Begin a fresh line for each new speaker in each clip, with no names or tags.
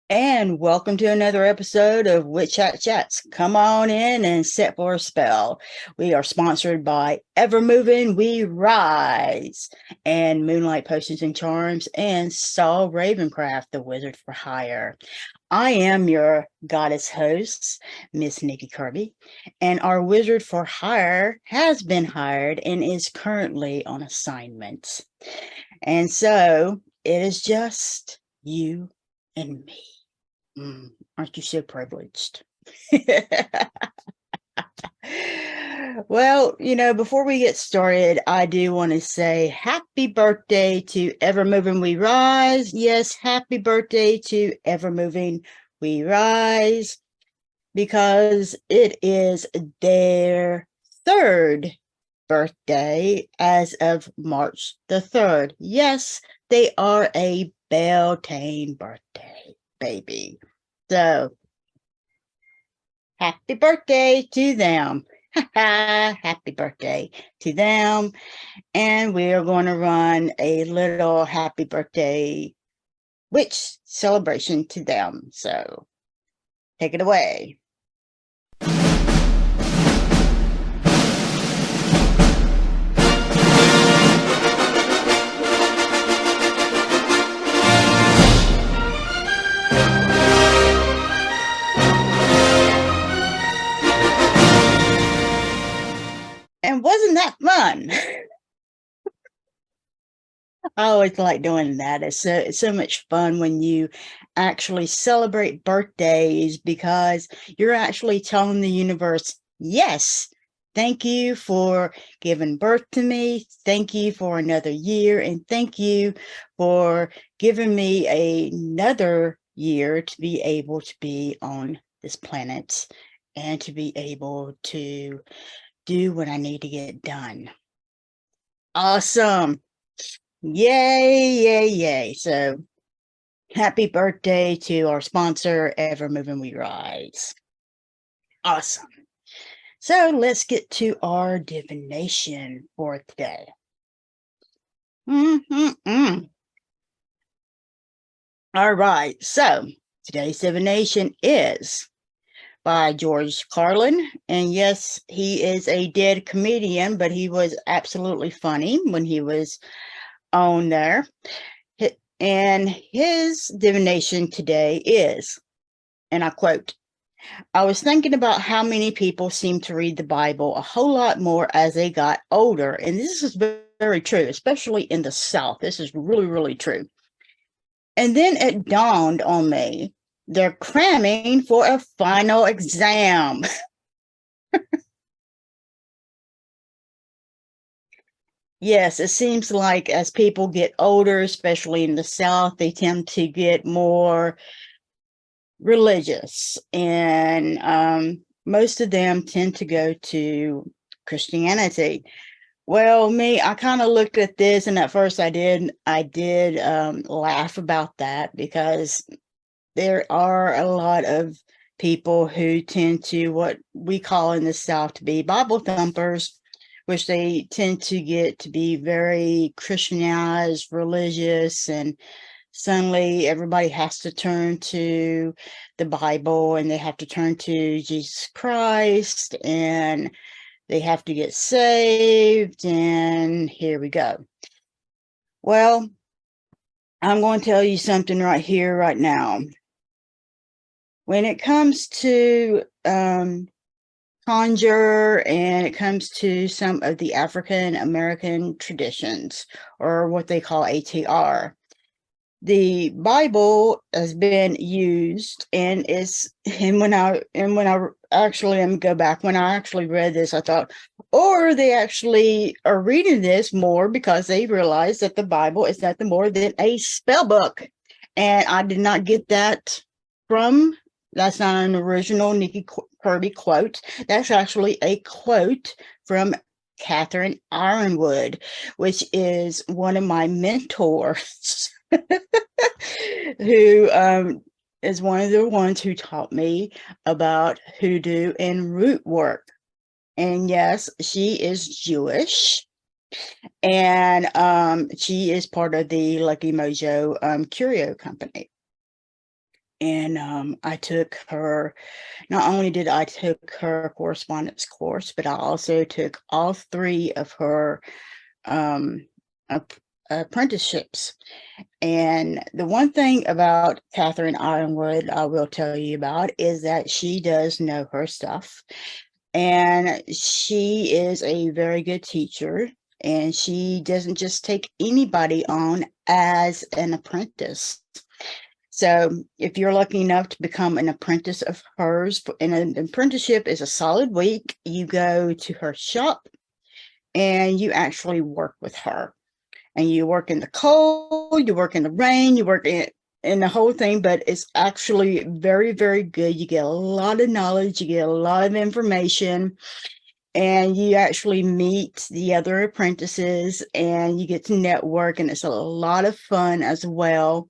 And welcome to another episode of Witch Chat Chats. Come on in and set for a spell. We are sponsored by Evermoving We Rise and Moonlight Potions and Charms and Saul Ravencraft, the Wizard for Hire. I am your goddess host, Miss Nikki Kirby, and our Wizard for Hire has been hired and is currently on assignment. And so it is just you and me. Aren't you so privileged? Well, before we get started, I do want to say happy birthday to Evermoving We Rise. Yes, happy birthday to Evermoving We Rise, because it is their third birthday as of March the 3rd. Yes, they are a Beltane birthday baby. So, happy birthday to them. Happy birthday to them. And we are going to run a little happy birthday witch celebration to them. So, take it away. And wasn't that fun? I always like doing that. It's so much fun when you actually celebrate birthdays, because you're actually telling the universe, yes, thank you for giving birth to me. Thank you for another year. And thank you for giving me another year to be able to be on this planet and to be able to do what I need to get done. Awesome. Yay, yay, yay. So happy birthday to our sponsor, Evermoving We Rise. Awesome. So let's get to our divination for today. All right. So today's divination is by George Carlin. And yes, he is a dead comedian, but he was absolutely funny when he was on there. And his divination today is, and I quote, "I was thinking about how many people seem to read the Bible a whole lot more as they got older." And this is very true, especially in the South. This is really, really true. And then it dawned on me, they're cramming for a final exam. Yes, it seems like as people get older, especially in the South, they tend to get more religious. And most of them tend to go to Christianity. Well, me, I kind of looked at this, and at first I did laugh about that, because there are a lot of people who tend to, what we call in the South, to be Bible thumpers, which they tend to get to be very Christianized, religious, and suddenly everybody has to turn to the Bible, and they have to turn to Jesus Christ, and they have to get saved, and here we go. Well, I'm going to tell you something right here, right now. When it comes to conjure, and it comes to some of the African American traditions, or what they call ATR, the Bible has been used, and when I actually go back, when I actually read this, I thought, or they actually are reading this more because they realize that the Bible is nothing more than a spell book. And I did not get that from, that's not an original Nikki Kirby quote. That's actually a quote from Catherine Ironwood, which is one of my mentors. Who is one of the ones who taught me about hoodoo and root work. And yes, she is Jewish, and she is part of the Lucky Mojo Curio company. And I took her, not only did I took her correspondence course, but I also took all 3 of her apprenticeships. And the one thing about Catherine Ironwood I will tell you about is that she does know her stuff. And she is a very good teacher. And she doesn't just take anybody on as an apprentice. So if you're lucky enough to become an apprentice of hers, and an apprenticeship is a solid week, you go to her shop and you actually work with her. And you work in the cold, you work in the rain, you work in the whole thing, but it's actually very, very good. You get a lot of knowledge, you get a lot of information, and you actually meet the other apprentices and you get to network, and it's a lot of fun as well.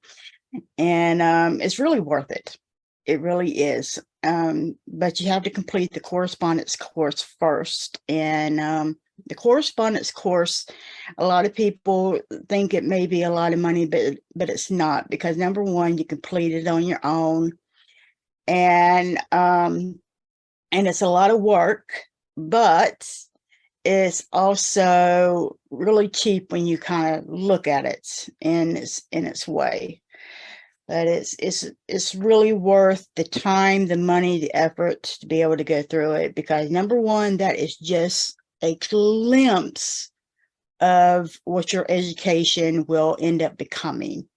And it's really worth it. It really is. But you have to complete the correspondence course first. And the correspondence course, a lot of people think it may be a lot of money, but it's not, because number one, you complete it on your own, and it's a lot of work, but it's also really cheap when you kind of look at it in its way. But it's really worth the time, the money, the effort to be able to go through it, because number one, that is just a glimpse of what your education will end up becoming.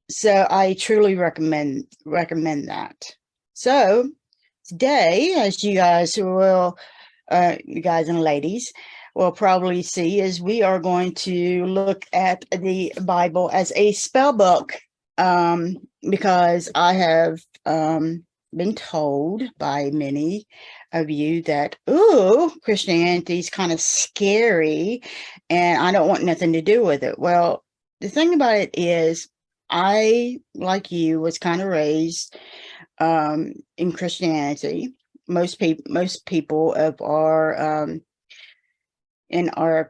So I truly recommend that. So today, as you guys and ladies will probably see, is we are going to look at the Bible as a spell book. Because I have been told by many of you that, ooh, Christianity is kind of scary and I don't want nothing to do with it. Well, the thing about it is, I, like you, was kind of raised in Christianity. Most people of our in our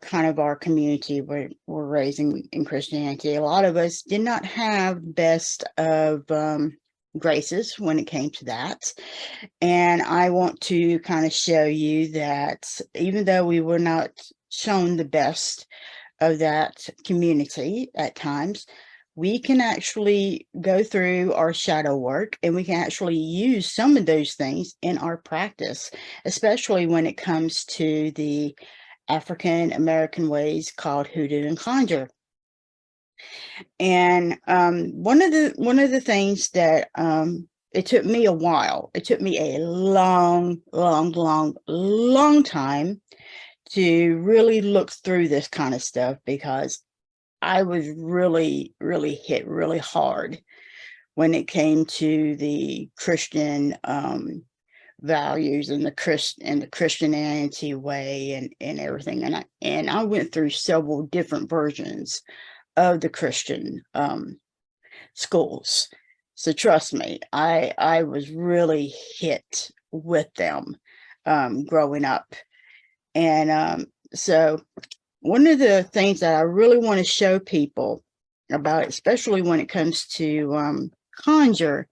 community were raised in Christianity. A lot of us did not have best of graces when it came to that. And I want to kind of show you that even though we were not shown the best of that community at times, we can actually go through our shadow work and we can actually use some of those things in our practice, especially when it comes to the African American ways called hoodoo and conjure. And one of the things that it took me a while. It took me a long time to really look through this kind of stuff, because I was really hit really hard when it came to the Christian values and the Christianity way and everything. And I went through several different versions of the Christian schools. So trust me, I was really hit with them growing up. And so one of the things that I really want to show people about, especially when it comes to conjure,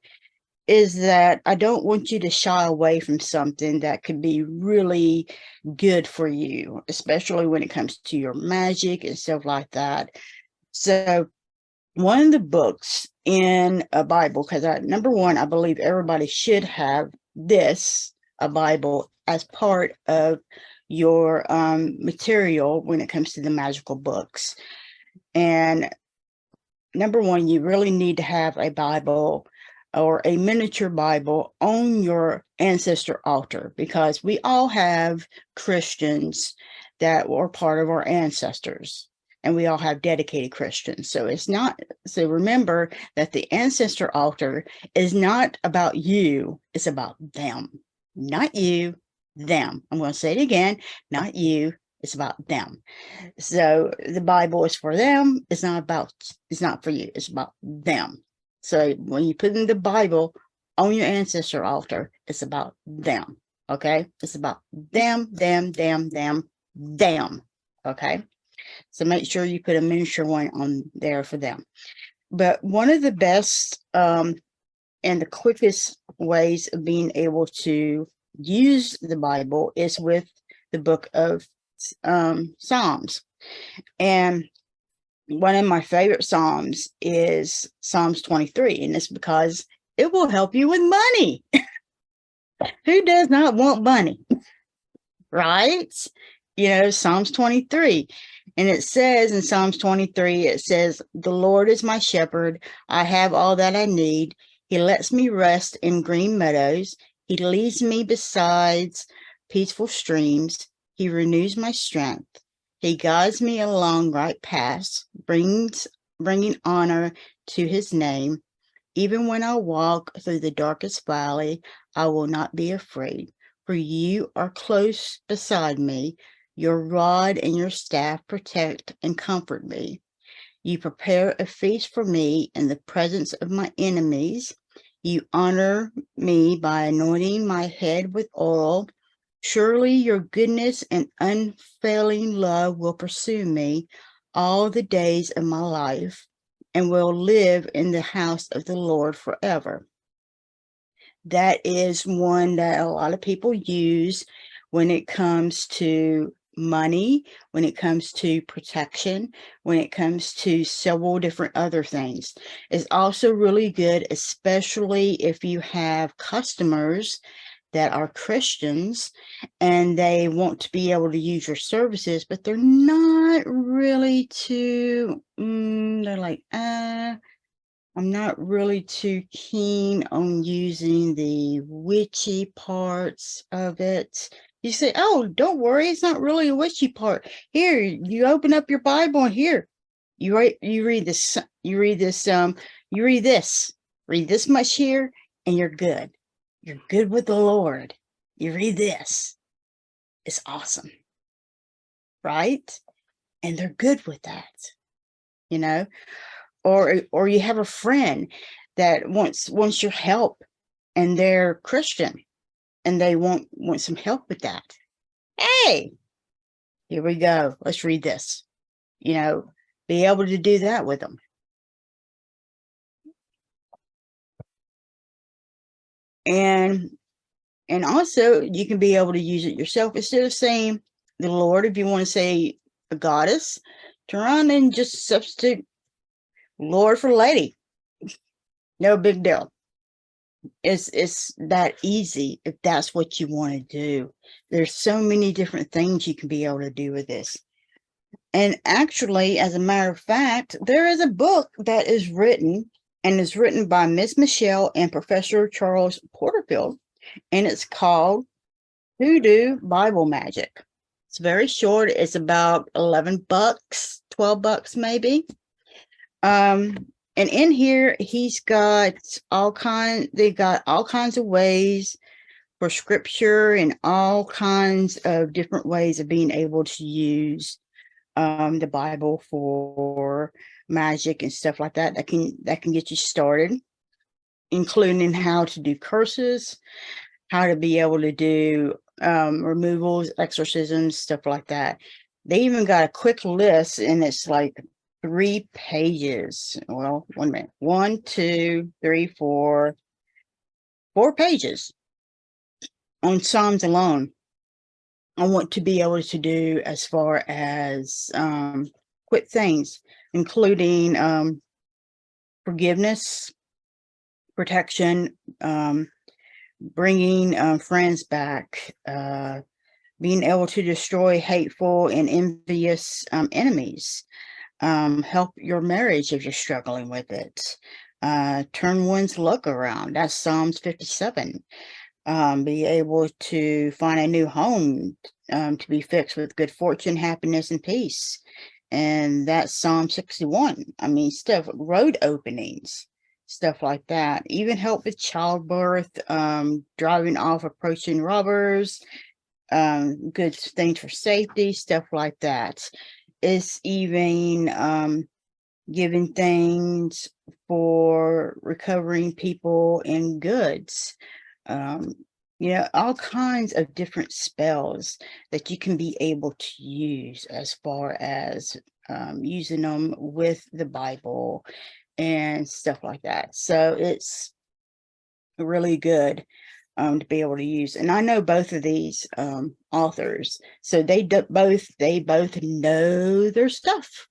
is that I don't want you to shy away from something that could be really good for you, especially when it comes to your magic and stuff like that. So one of the books in a Bible, because number one, I believe everybody should have a Bible as part of your material when it comes to the magical books. And number one, you really need to have a Bible or a miniature Bible on your ancestor altar, because we all have Christians that were part of our ancestors, and we all have dedicated Christians. So it's not, so remember that the ancestor altar is not about you, it's about them. Not you, them. I'm going to say it again, not you, it's about them. So the Bible is for them. It's not for you. It's about them. So when you put in the Bible on your ancestor altar, it's about them. Okay. It's about them. Okay. So make sure you put a miniature one on there for them. But one of the best and the quickest ways of being able to use the Bible is with the book of Psalms. And one of my favorite Psalms is Psalms 23, and it's because it will help you with money. Who does not want money? Right? You know, Psalms 23. And it says in Psalms 23, it says, "The Lord is my shepherd. I have all that I need. He lets me rest in green meadows. He leads me beside peaceful streams. He renews my strength. He guides me along right paths, bringing honor to his name. Even when I walk through the darkest valley, I will not be afraid, for you are close beside me. Your rod and your staff protect and comfort me. You prepare a feast for me in the presence of my enemies. You honor me by anointing my head with oil. Surely your goodness and unfailing love will pursue me all the days of my life, and will live in the house of the Lord forever." That is one that a lot of people use when it comes to money, when it comes to protection, when it comes to several different other things. It's also really good, especially if you have customers that are Christians and they want to be able to use your services, but they're not really too, they're like, I'm not really too keen on using the witchy parts of it. You say, "Oh, don't worry, it's not really a witchy part. Here, you open up your Bible and here, you read this, read this much here, and you're good. You're good with the Lord. You read this. It's awesome." Right? And they're good with that, you know? Or you have a friend that wants your help, and they're Christian and they want some help with that. Hey, here we go. Let's read this. You know, be able to do that with them. And also you can be able to use it yourself instead of saying the Lord. If you want to say a goddess, turn around and just substitute Lord for lady. No big deal. It's that easy if that's what you want to do. There's so many different things you can be able to do with this. And actually, as a matter of fact, there is a book that is written, and is written by Miss Michelle and Professor Charles Porterfield, and it's called Hoodoo Bible Magic. It's very short. It's about $11, $12 maybe. And in here, he's got they got all kinds of ways for scripture and all kinds of different ways of being able to use the Bible for magic and stuff like that. That can get you started, including how to do curses, how to be able to do removals, exorcisms, stuff like that. They even got a quick list, and it's like 3 pages. Well, 1 minute. 1, 2, 3, 4 pages on Psalms alone. I want to be able to do as far as quick things, including forgiveness, protection, bringing friends back, being able to destroy hateful and envious enemies, Help your marriage if you're struggling with it. Turn one's luck around. That's Psalms 57. Be able to find a new home to be fixed with good fortune, happiness, and peace. And that's Psalm 61. I mean, stuff, road openings, stuff like that. Even help with childbirth, driving off approaching robbers, good things for safety, stuff like that. It's even giving things for recovering people and goods. All kinds of different spells that you can be able to use as far as using them with the Bible and stuff like that. So it's really good to be able to use. And I know both of these authors, so they both know their stuff.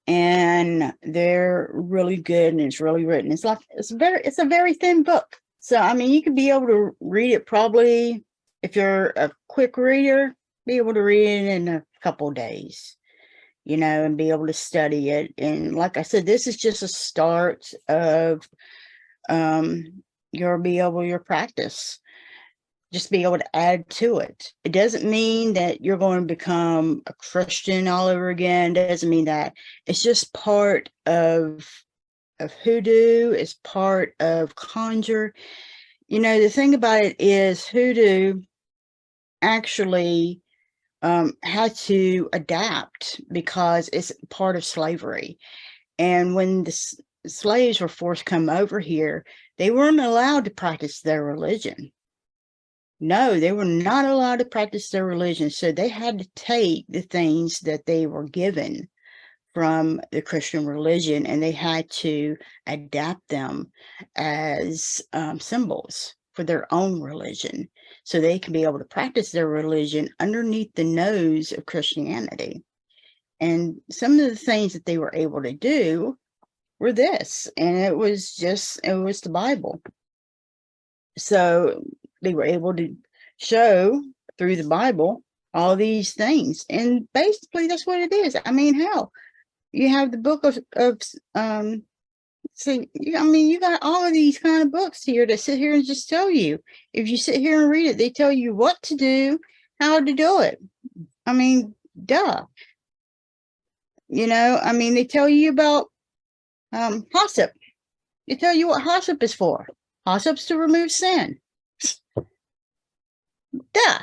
And they're really good, and it's really written. It's a very thin book. So I mean, you could be able to read it probably, if you're a quick reader, be able to read it in a couple of days, and be able to study it. And like I said, this is just a start of your practice. Just be able to add to it. It doesn't mean that you're going to become a Christian all over again. It doesn't mean that. It's just part of Hoodoo. It's part of Conjure. The thing about it is Hoodoo actually had to adapt because it's part of slavery. And when the slaves were forced to come over here, they weren't allowed to practice their religion. No, they were not allowed to practice their religion. So they had to take the things that they were given from the Christian religion, and they had to adapt them as symbols for their own religion, so they can be able to practice their religion underneath the nose of Christianity. And some of the things that they were able to do were this, and it was the Bible. So they were able to show through the Bible all these things. And basically that's what it is. I mean, hell, you have the book of you got all of these kind of books here that sit here and just tell you. If you sit here and read it, they tell you what to do, how to do it. I mean, duh. They tell you about Hossip. They tell you what Hossip is for. Hossip's to remove sin. Duh.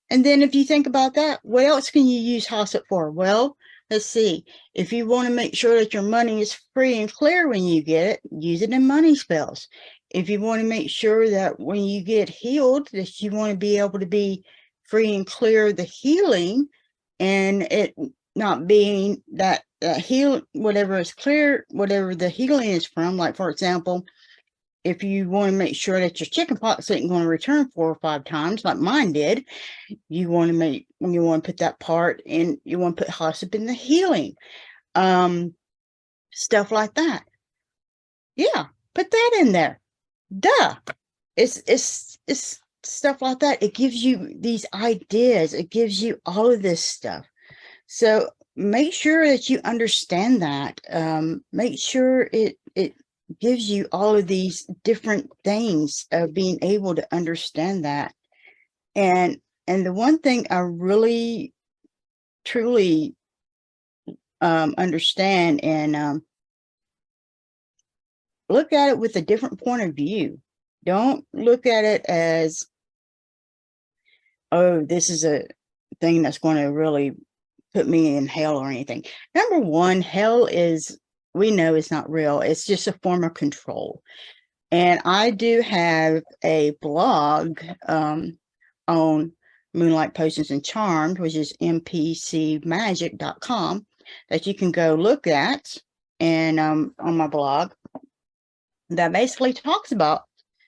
And then if you think about that, what else can you use Hossip for? Well, let's see. If you want to make sure that your money is free and clear when you get it, use it in money spells. If you want to make sure that when you get healed, that you want to be able to be free and clear of the healing, and it not being that whatever is clear, whatever the healing is from. Like, for example, if you want to make sure that your chicken pox isn't going to return 4 or 5 times, like mine did, you want to put that part in, you want to put Hossip in the healing, stuff like that. Yeah, put that in there. Duh. It's stuff like that. It gives you these ideas. It gives you all of this stuff. So make sure that you understand that. Make sure it gives you all of these different things of being able to understand that. And the one thing I really truly understand and look at it with a different point of view. Don't look at it as, oh, this is a thing that's going to really put me in hell or anything. Number one, hell we know it's not real. It's just a form of control. And I do have a blog on Moonlight Potions and Charms, which is mpcmagic.com, that you can go look at, and on my blog, that basically talks about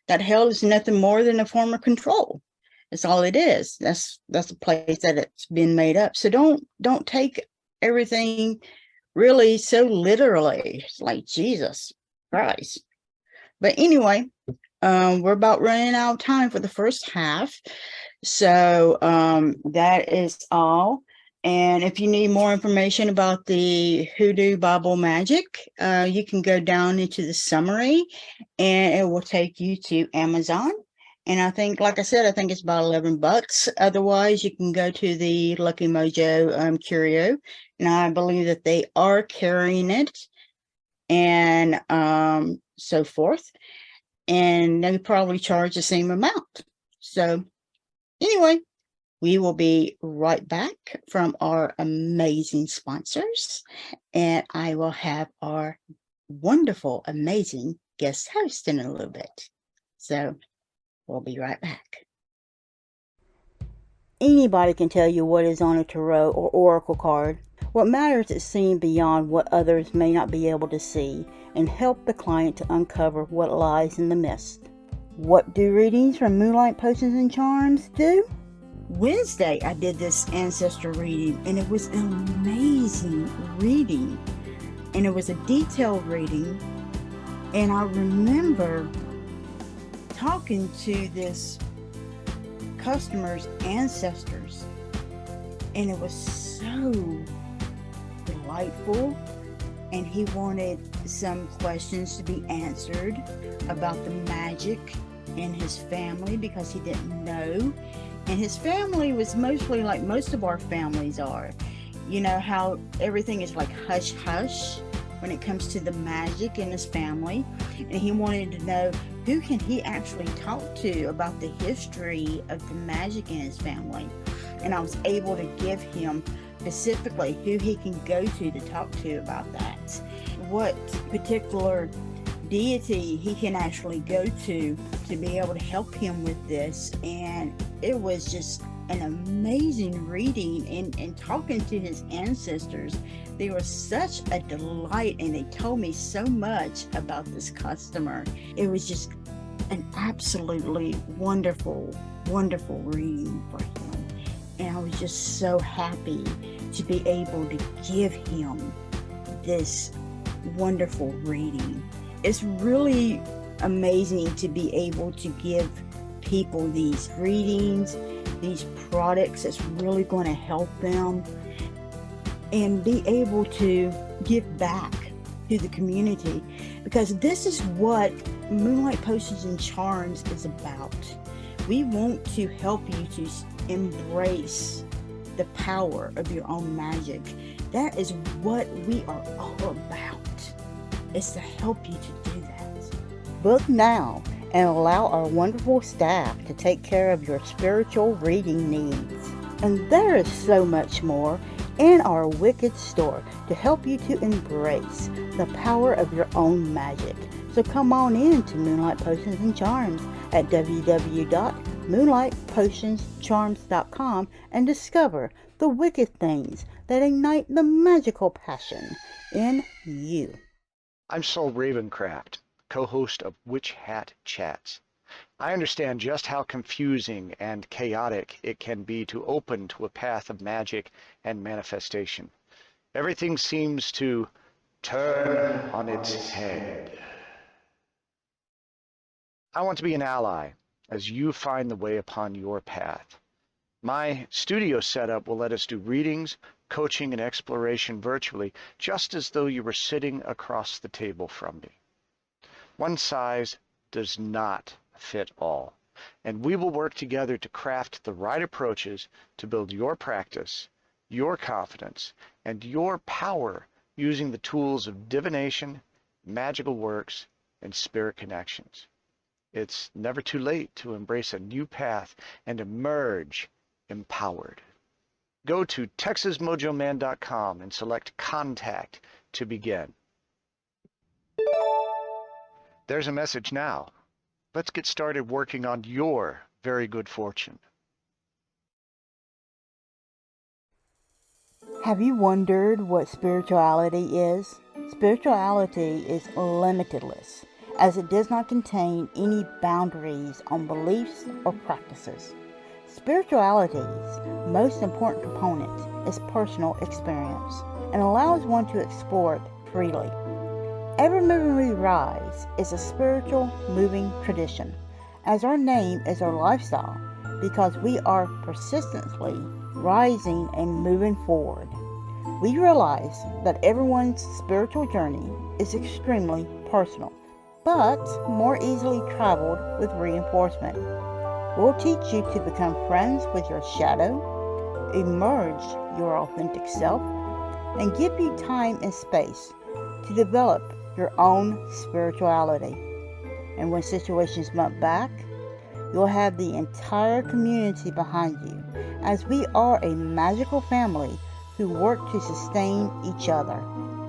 that hell is nothing more than a form of control. That's all it is. That's a place that it's been made up. So don't take everything really so literally. It's like, Jesus Christ. But anyway, we're about running out of time for the first half. So that is all. And if you need more information about the Hoodoo Bible Magic, you can go down into the summary and it will take you to Amazon. And I think, like I said, I think it's about $11. Otherwise, you can go to the Lucky Mojo Curio, and I believe that they are carrying it and so forth. And they probably charge the same amount. So anyway, we will be right back from our amazing sponsors, and I will have our wonderful, amazing guest host in a little bit. So we'll be right back. Anybody can tell you what is on a tarot or oracle card. What matters is seeing beyond what others may not be able to see and help the client to uncover what lies in the mist. What do readings from Moonlight Potions and Charms do? Wednesday, I did this ancestor reading, and it was an amazing reading, and it was a detailed reading. And I remember talking to this customer's ancestors, and it was so delightful. And he wanted some questions to be answered about the magic in his family because he didn't know. And his family was mostly like most of our families are. You know how everything is like hush hush when it comes to the magic in his family. And he wanted to know who can he actually talk to about the history of the magic in his family. And I was able to give him specifically who he can go to talk to about that. What particular deity he can actually go to be able to help him with this. And it was just an amazing reading, and talking to his ancestors, they were such a delight, and they told me so much about this customer. It was just an absolutely wonderful reading for him, and I was just so happy to be able to give him this wonderful reading. It's really amazing to be able to give people these readings, these products that's really going to help them, and be able to give back to the community, because this is what Moonlight Potions and Charms is about. We want to help you to embrace the power of your own magic. That is what we are all about. It's to help you to do that. Book now and allow our wonderful staff to take care of your spiritual reading needs. And there is so much more in our Wicked store to help you to embrace the power of your own magic. So come on in to Moonlight Potions and Charms at www.moonlightpotionscharms.com and discover the wicked things that ignite the magical passion in you.
I'm Saul Ravencraft, co-host of Witch Hat Chats. I understand just how confusing and chaotic it can be to open to a path of magic and manifestation. Everything seems to turn on its head. I want to be an ally as you find the way upon your path. My studio setup will let us do readings, coaching, and exploration virtually, just as though you were sitting across the table from me. One size does not fit all, and we will work together to craft the right approaches to build your practice, your confidence, and your power using the tools of divination, magical works, and spirit connections. It's never too late to embrace a new path and emerge empowered. Go to TexasMojoMan.com and select Contact to begin. There's a message now. Let's get started working on your very good fortune.
Have you wondered what spirituality is? Spirituality is limitless, as it does not contain any boundaries on beliefs or practices. Spirituality's most important component is personal experience and allows one to explore it freely. Evermoving We Rise is a spiritual moving tradition, as our name is our lifestyle, because we are persistently rising and moving forward. We realize that everyone's spiritual journey is extremely personal, but more easily traveled with reinforcement. We'll teach you to become friends with your shadow, emerge your authentic self, and give you time and space to develop your own spirituality. And when situations bump back, you'll have the entire community behind you, as we are a magical family who work to sustain each other.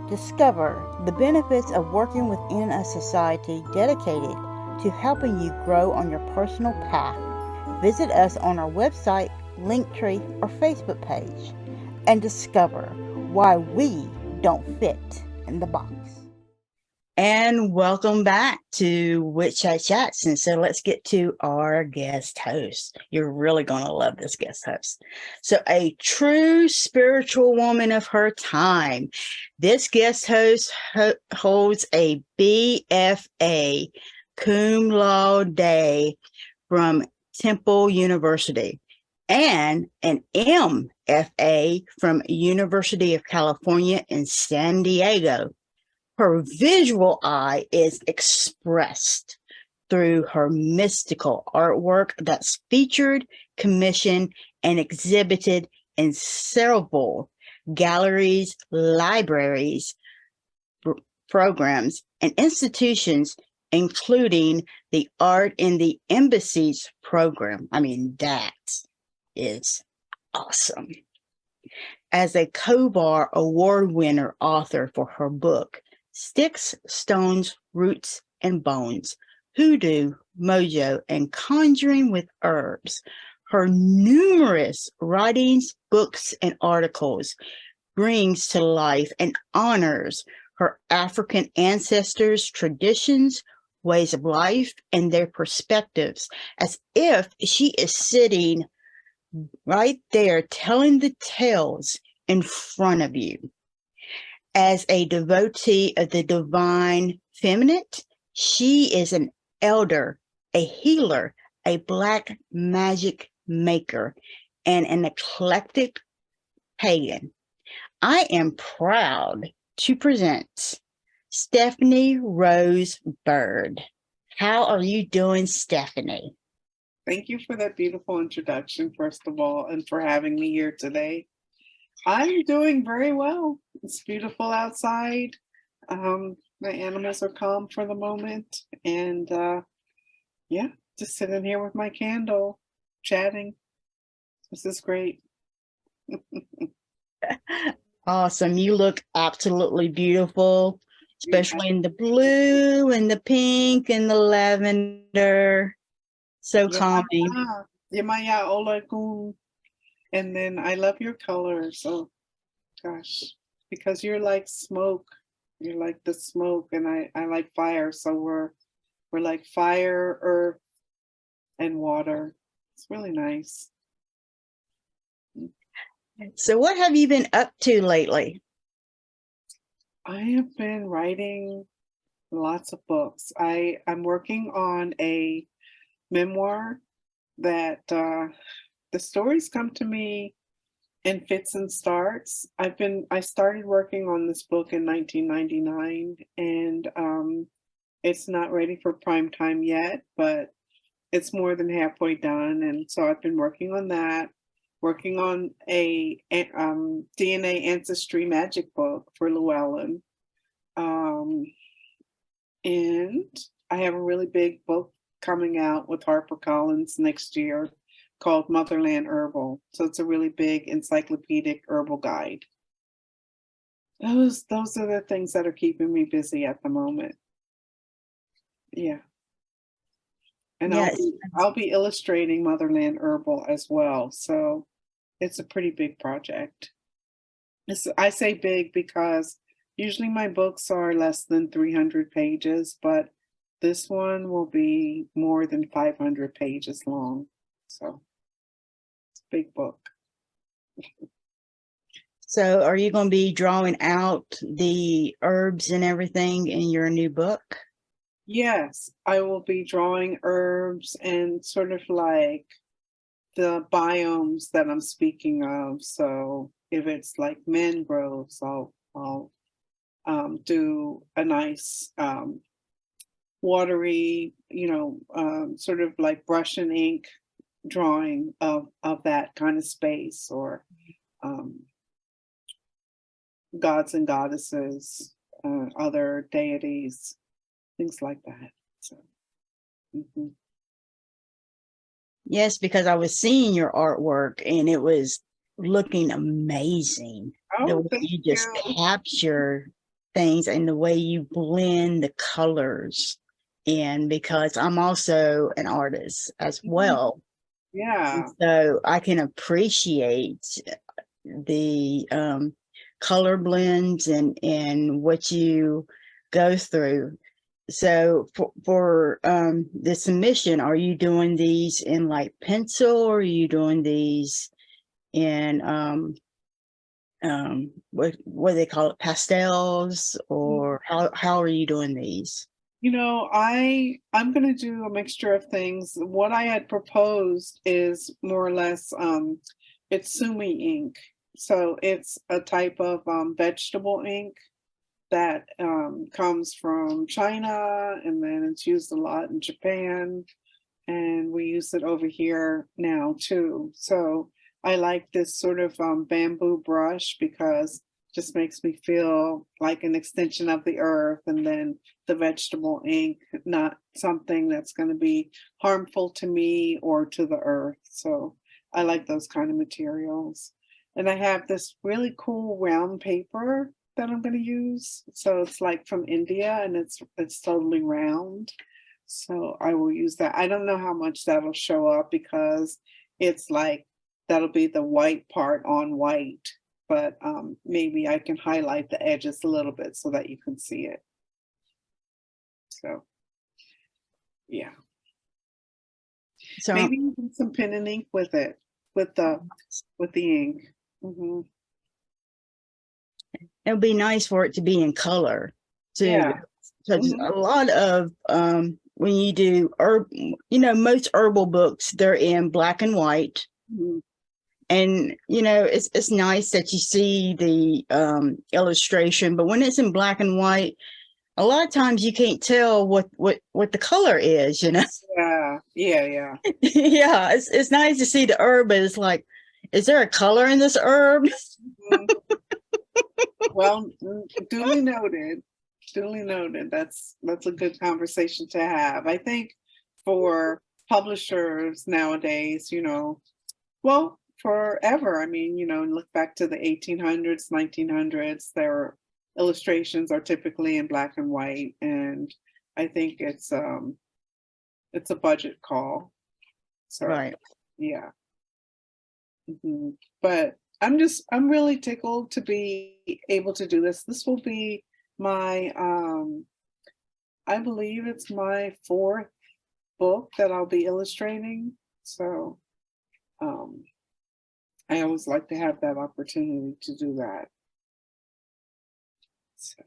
Discover the benefits of working within a society dedicated to helping you grow on your personal path. Visit us on our website, Linktree, or Facebook page and discover why we don't fit in the box. And welcome back to Witch Chat Chats. And so let's get to our guest host. You're really going to love this guest host. So, a true spiritual woman of her time. This guest host holds a BFA cum laude from Temple University and an MFA from University of California in San Diego. Her visual eye is expressed through her mystical artwork that's featured, commissioned, and exhibited in several galleries, libraries, programs, and institutions, including the Art in the Embassies program. I mean, that is awesome. As a Kobar Award winner author for her book, Sticks, Stones, Roots, and Bones, Hoodoo, Mojo, and Conjuring with Herbs, her numerous writings, books, and articles brings to life and honors her African ancestors' traditions, ways of life, and their perspectives, as if she is sitting right there telling the tales in front of you. As a devotee of the divine feminine, she is an elder, a healer, a black magic maker, and an eclectic pagan. I am proud to present Stephanie Rose Bird. How are you doing, Stephanie?
Thank you for that beautiful introduction, first of all, and for having me here today. I'm doing very well. It's beautiful outside. My animals are calm for the moment. And yeah, just sitting here with my candle, chatting. This is great.
Awesome. You look absolutely beautiful, especially in the blue and the pink and the lavender. So calming.
Yamaya Olakun. And then I love your colors. Oh gosh, because you're like smoke. You're like the smoke, and I like fire. So we're like fire, earth, and water. It's really nice.
So what have you been up to lately?
I have been writing lots of books. I'm working on a memoir that the stories come to me in fits and starts. I started working on this book in 1999, and it's not ready for prime time yet, but it's more than halfway done. And so I've been working on that, working on a DNA ancestry magic book for Llewellyn. And I have a really big book coming out with HarperCollins next year called Motherland Herbal. So it's a really big encyclopedic herbal guide. Those are the things that are keeping me busy at the moment. Yeah. And yes. I'll be illustrating Motherland Herbal as well. So it's a pretty big project. I say big because usually my books are less than 300 pages, but this one will be more than 500 pages long. So it's a big book.
So are you going to be drawing out the herbs and everything in your new book?
Yes, I will be drawing herbs and sort of like the biomes that I'm speaking of. So if it's like mangroves, I'll do a nice watery, sort of like brush and ink drawing of that kind of space, or gods and goddesses, other deities, things like that. So,
Yes, because I was seeing your artwork and it was looking amazing. The
oh,
way
thank
you just
you.
capture things and the way you blend the colors. And because I'm also an artist as well.
Yeah.
So I can appreciate the color blends and what you go through. So for the submission, are you doing these in like pencil, or are you doing these in what do they call it, pastels, or how are you doing these?
I'm going to do a mixture of things. What I had proposed is more or less, it's sumi ink. So it's a type of vegetable ink that comes from China, and then it's used a lot in Japan, and we use it over here now too. So I like this sort of bamboo brush because it just makes me feel like an extension of the earth, and then the vegetable ink, not something that's going to be harmful to me or to the earth. So I like those kind of materials. And I have this really cool round paper that I'm going to use. So it's like from India, and it's totally round. So I will use that. I don't know how much that'll show up because it's like that'll be the white part on white, but maybe I can highlight the edges a little bit so that you can see it. So yeah,
So
maybe even some pen and ink with it, with the ink.
it'll be nice for it to be in color too.
Yeah.
So a lot of when you do most herbal books, they're in black and white. And it's nice that you see the illustration, but when it's in black and white, a lot of times you can't tell what the color is.
Yeah.
Yeah, it's nice to see the herb, but it's like, is there a color in this herb?
Well, duly noted. Duly noted. That's a good conversation to have. I think for publishers nowadays, well, forever. I mean, look back to the 1800s, 1900s, their illustrations are typically in black and white, and I think it's a budget call. So,
Right.
yeah. But I'm really tickled to be able to do this. This will be my I believe it's my 4th book that I'll be illustrating. So I always like to have that opportunity to do that. So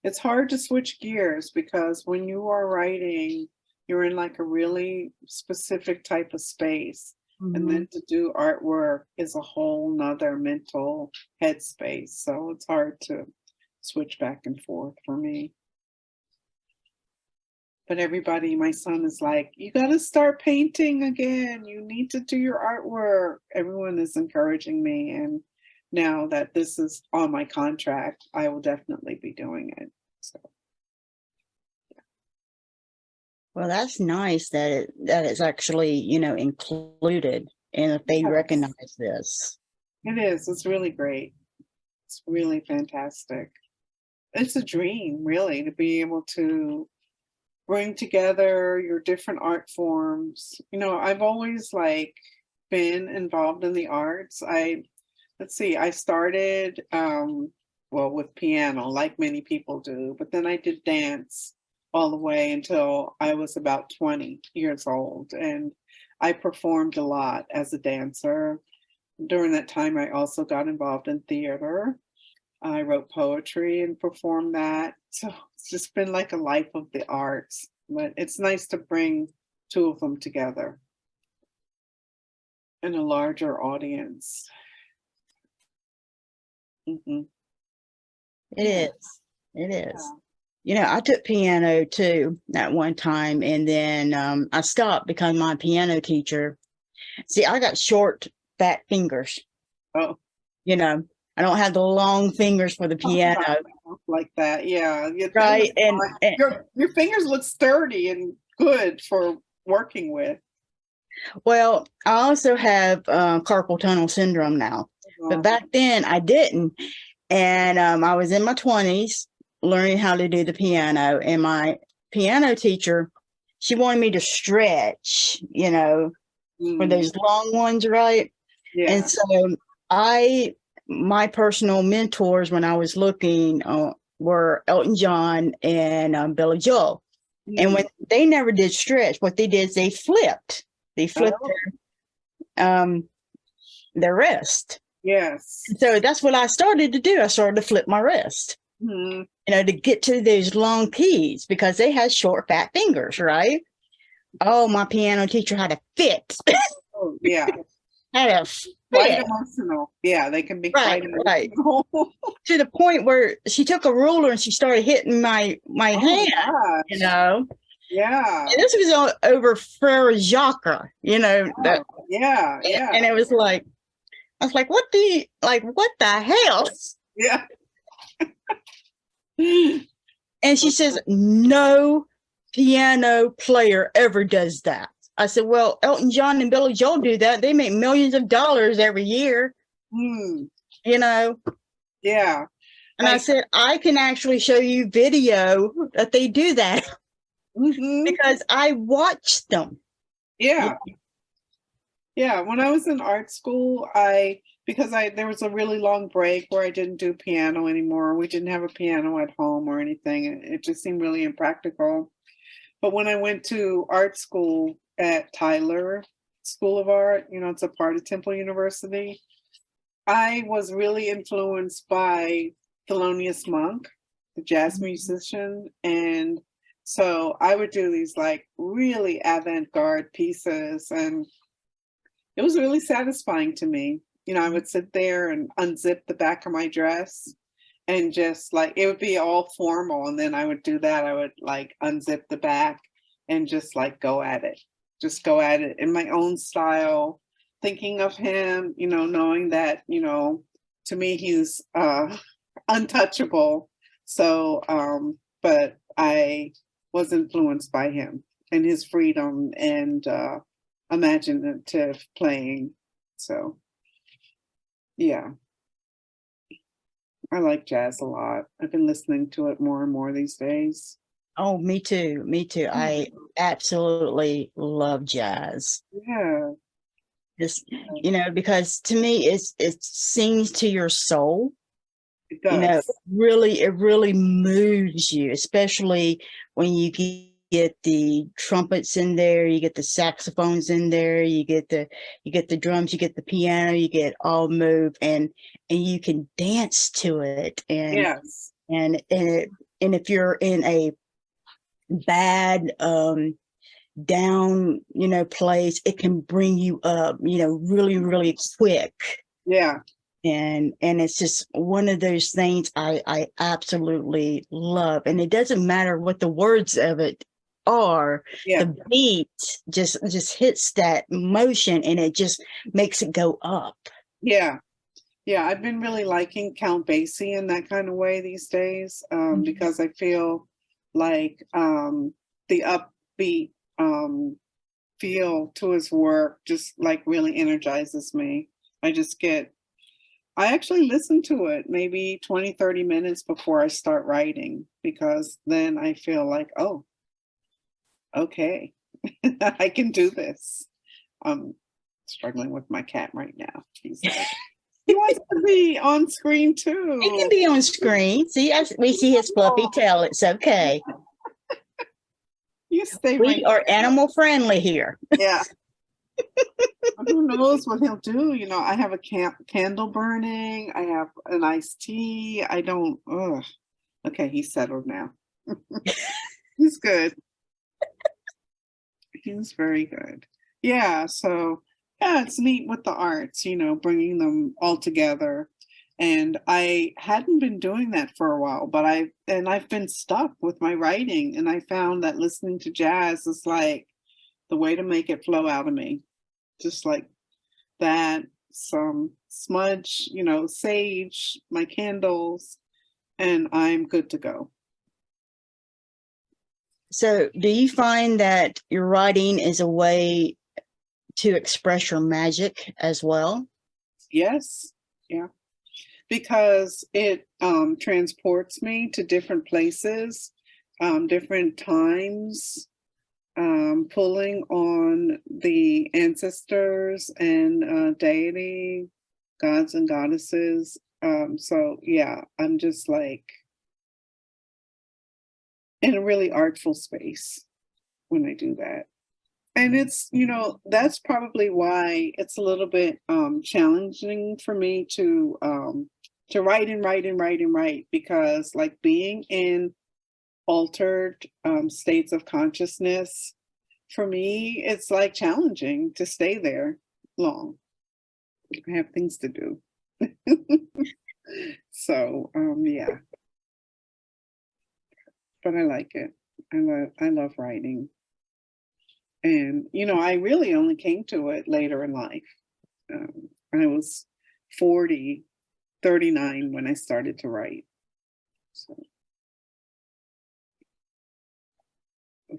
it's hard to switch gears because when you are writing, you're in like a really specific type of space. And then to do artwork is a whole nother mental headspace. So it's hard to switch back and forth for me. But everybody, my son is like, you got to start painting again. You need to do your artwork. Everyone is encouraging me. And now that this is on my contract, I will definitely be doing it. So.
Well, that's nice that it's actually, included, and if they recognize this.
It is. It's really great. It's really fantastic. It's a dream, really, to be able to bring together your different art forms. I've always been involved in the arts. I started with piano, like many people do, but then I did dance all the way until I was about 20 years old, and I performed a lot as a dancer. During that time, I also got involved in theater. I wrote poetry and performed that. So it's just been like a life of the arts, but it's nice to bring two of them together. And a larger audience. Mm-hmm.
It
Yeah.
is. It is.
Yeah.
You know, I took piano too at one time, and then I stopped because my piano teacher, see, I got short, fat fingers.
Oh,
You know, I don't have the long fingers for the piano.
like that. Yeah.
Right.
Your fingers look sturdy and good for working with.
Well, I also have carpal tunnel syndrome now, but back then I didn't. And I was in my 20s learning how to do the piano, and my piano teacher, she wanted me to stretch, you know, for those long ones, right?
Yeah.
And so my personal mentors when I was looking were Elton John and Billy Joel. And when they never did stretch, what they did is they flipped their wrist.
Yes.
And so that's what I started to do. I started to flip my wrist, you know, to get to those long keys because they had short, fat fingers, right? Oh, my piano teacher had a fit.
Oh, yeah.
Had a
Quite
fit.
emotional. Yeah, they can be quite
emotional. To the point where she took a ruler and she started hitting my hand,
gosh.
you know.
Yeah.
And this was over Frere Jacques, you know.
Yeah.
And it was like, I was like, what the hell?
Yeah.
And she says, no piano player ever does that. I said, well, Elton John and Billy Joel do that. They make millions of dollars every year, you know.
Yeah.
And I said, I can actually show you video that they do that because I watched them.
Yeah. Yeah. When I was in art school, there was a really long break where I didn't do piano anymore. We didn't have a piano at home or anything. It just seemed really impractical. But when I went to art school at Tyler School of Art, you know, it's a part of Temple University, I was really influenced by Thelonious Monk, the jazz musician. And so I would do these like really avant-garde pieces, and it was really satisfying to me. You know, I would sit there and unzip the back of my dress and just like, it would be all formal. And then I would do that. I would like unzip the back and just like go at it in my own style, thinking of him, you know, knowing that, you know, to me, he's untouchable. So, but I was influenced by him and his freedom and imaginative playing. So, yeah. I like jazz a lot. I've been listening to it more and more these days.
Oh, me too. Me too. I absolutely love jazz.
Yeah.
Just, you know, because to me, it sings to your soul.
It does.
You know, it really moves you, especially when you get the trumpets in there, you get the saxophones in there, you get the drums, you get the piano, you get all move, and you can dance to it. And
yes.
And if you're in a bad down, you know, place, it can bring you up, you know, really, really quick.
Yeah.
And it's just one of those things I absolutely love. And it doesn't matter what the words of it are.
Yeah.
The beat just hits that motion and it just makes it go up.
Yeah. Yeah, I've been really liking Count Basie in that kind of way these days, because I feel like the upbeat feel to his work just like really energizes me. I actually listen to it maybe 20, 30 minutes before I start writing, because then I feel like, oh, okay, I can do this. I'm struggling with my cat right now. He wants to be on screen too.
He can be on screen. See, we see his fluffy tail. It's okay.
You stay
We are animal friendly here.
Yeah. Who knows what he'll do? You know, I have a candle burning. I have an iced tea. I don't. Ugh. Okay, he's settled now. He's good. He's very good. Yeah. So Yeah, it's neat with the arts, you know, bringing them all together. And I hadn't been doing that for a while, but I've been stuck with my writing, and I found that listening to jazz is like the way to make it flow out of me. Just like that, some smudge, you know, sage, my candles, and I'm good to go.
So do you find that your writing is a way to express your magic as well?
Yes, yeah, because it transports me to different places, different times, pulling on the ancestors and deity, gods and goddesses. So yeah, I'm just like in a really artful space when I do that. And it's, you know, that's probably why it's a little bit challenging for me to write and write and write and write, because like being in altered states of consciousness, for me, it's like challenging to stay there long. I have things to do. So yeah, but I like it. I love writing. And, you know, I really only came to it later in life. I was 39 when I started to write. So,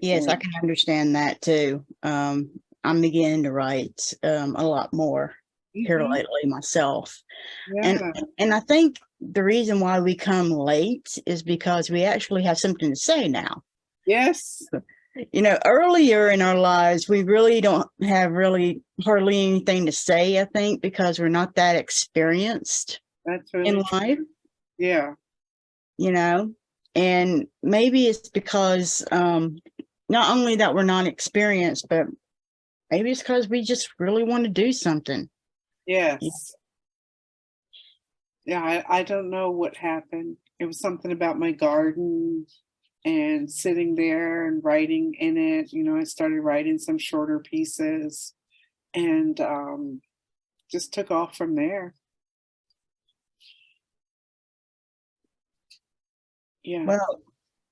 Yes, I can understand that too. I'm beginning to write a lot more here
Mhm.
lately myself.
Yeah.
And I think the reason why we come late is because we actually have something to say now.
Yes.
You know, earlier in our lives, we really don't have really hardly anything to say, I think, because we're not that experienced
That's
in
really
life,
true. Yeah.
you know, and maybe it's because not only that we're not experienced, but maybe it's because we just really want to do something.
Yes. Yeah, I don't know what happened. It was something about my garden and sitting there and writing in it. You know, I started writing some shorter pieces and just took off from there. Yeah.
Well,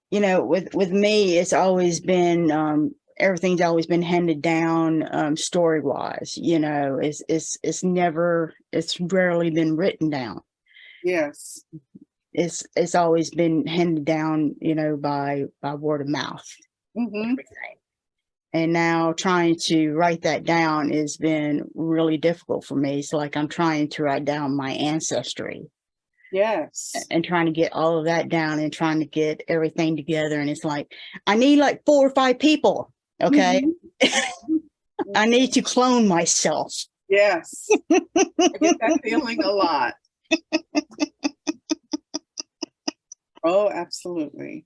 you know, with me, it's always been everything's always been handed down story wise. You know, it's never, it's rarely been written down.
Yes.
It's always been handed down, you know, by word of mouth.
Mm-hmm.
And now trying to write that down has been really difficult for me. It's like I'm trying to write down my ancestry
Yes.
and trying to get all of that down and trying to get everything together. And it's like, I need like 4 or 5 people. Okay.
Mm-hmm.
I need to clone myself.
Yes. I get that feeling a lot. Oh, absolutely.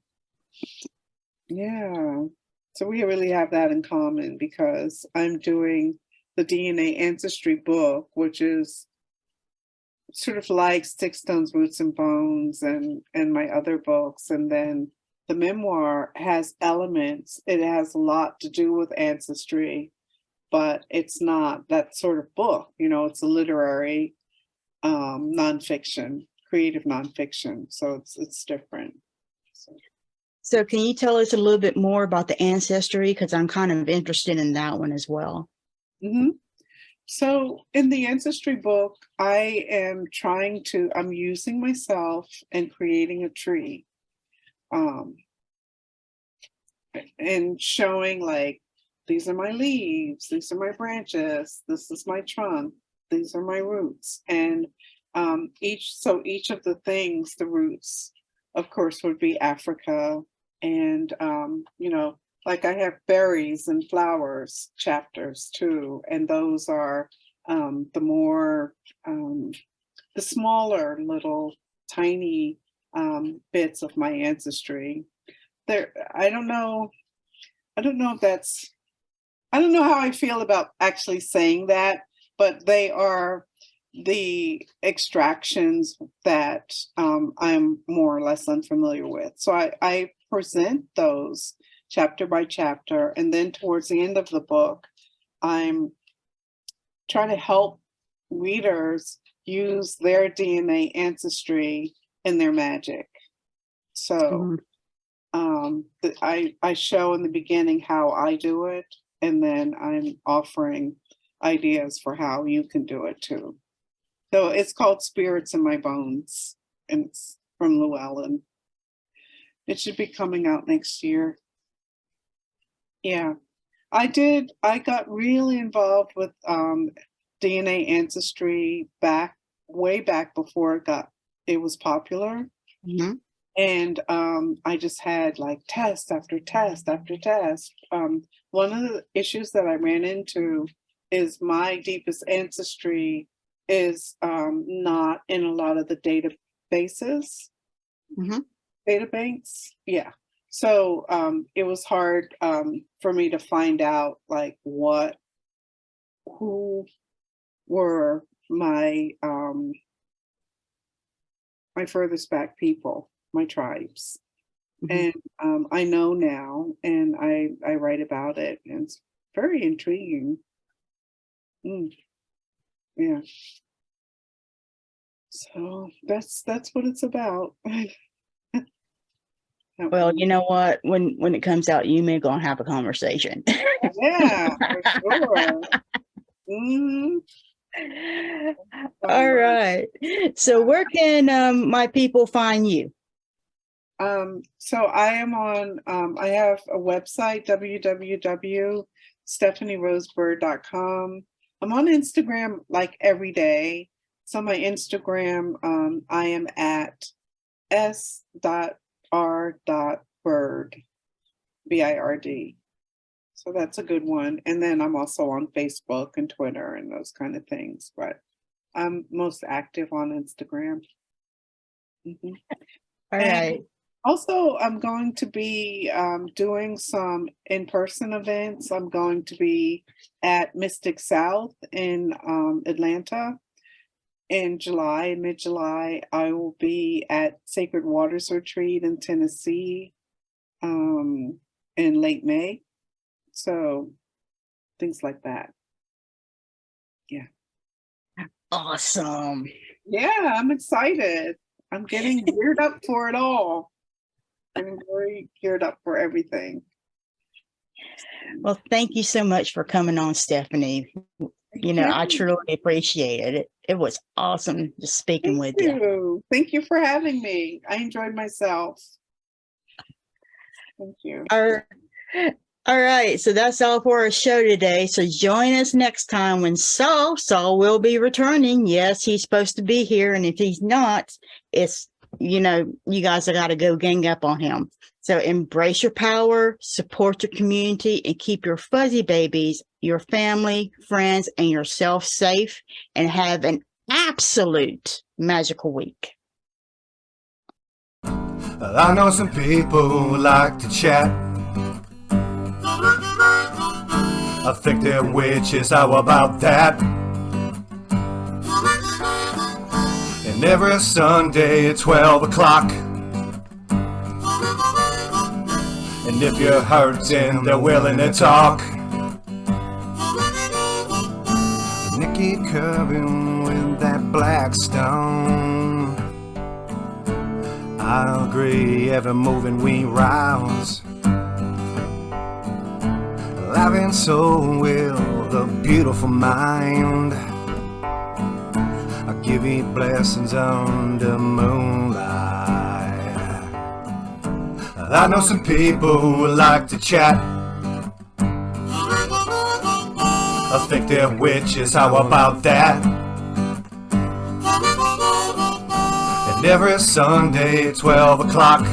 Yeah. So we really have that in common, because I'm doing the DNA ancestry book, which is sort of like Sticks, Stones, Roots and Bones and my other books. And then the memoir has elements. It has a lot to do with ancestry, but it's not that sort of book. You know, it's a literary nonfiction, creative nonfiction. So it's different.
So can you tell us a little bit more about the ancestry? Because I'm kind of interested in that one as well.
Mm-hmm. So in the ancestry book, I'm using myself and creating a tree, and showing like, these are my leaves, these are my branches, this is my trunk, these are my roots. And each of the things, the roots, of course, would be Africa. And, you know, like I have berries and flowers chapters too. And those are the more, the smaller little tiny bits of my ancestry. There, I don't know if that's, I don't know how I feel about actually saying that, but they are the extractions that I'm more or less unfamiliar with. So I present those chapter by chapter, and then towards the end of the book, I'm try to help readers use their DNA ancestry in their magic. So I show in the beginning how I do it, and then I'm offering ideas for how you can do it too. So it's called Spirits in My Bones, and it's from Llewellyn. It should be coming out next year. Yeah, I got really involved with DNA ancestry way back before it was popular.
Mm-hmm.
And I just had like test after test after test. One of the issues that I ran into is my deepest ancestry is not in a lot of the databases, databanks. Yeah. So it was hard for me to find out like who were my my furthest back people, my tribes. And I know now, and I write about it, and it's very intriguing. Yeah. So that's what it's about.
Well, you know what? When it comes out, you may gonna have a conversation.
Yeah, for sure.
All right. So where can my people find you?
So I am on, I have a website, www.stephanieRosebird.com. I'm on Instagram like every day. So my Instagram, I am at s.r.bird, B-I-R-D. So that's a good one. And then I'm also on Facebook and Twitter and those kind of things, but I'm most active on Instagram.
All right.
Also, I'm going to be doing some in-person events. I'm going to be at Mystic South in Atlanta in July, mid-July. I will be at Sacred Waters Retreat in Tennessee in late May. So things like that. Yeah.
Awesome.
Yeah, I'm excited. I'm getting geared up for it all. I'm very geared up for everything.
Well, thank you so much for coming on, Stephanie. You know, I truly appreciate it. It was awesome just speaking with you.
Thank you for having me. I enjoyed myself. Thank you.
All right, so that's all for our show today. So join us next time when Saul will be returning. Yes, he's supposed to be here, and if he's not, it's, you know, you guys have got to go gang up on him. So embrace your power, support your community, and keep your fuzzy babies, your family, friends, and yourself safe, and have an absolute magical week.
I know some people who like to chat. I think they're witches, how about that? And every Sunday at 12 o'clock. And if you're hurting, they're willing to talk. Nikki Kirby with that black stone. I agree, Evermoving We Rise. Laughing so will the beautiful mind. I give you blessings under moonlight. I know some people who like to chat. I think they're witches, how about that? And every Sunday at 12 o'clock.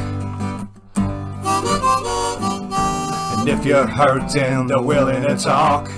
And if you're hurting, they're willing to talk.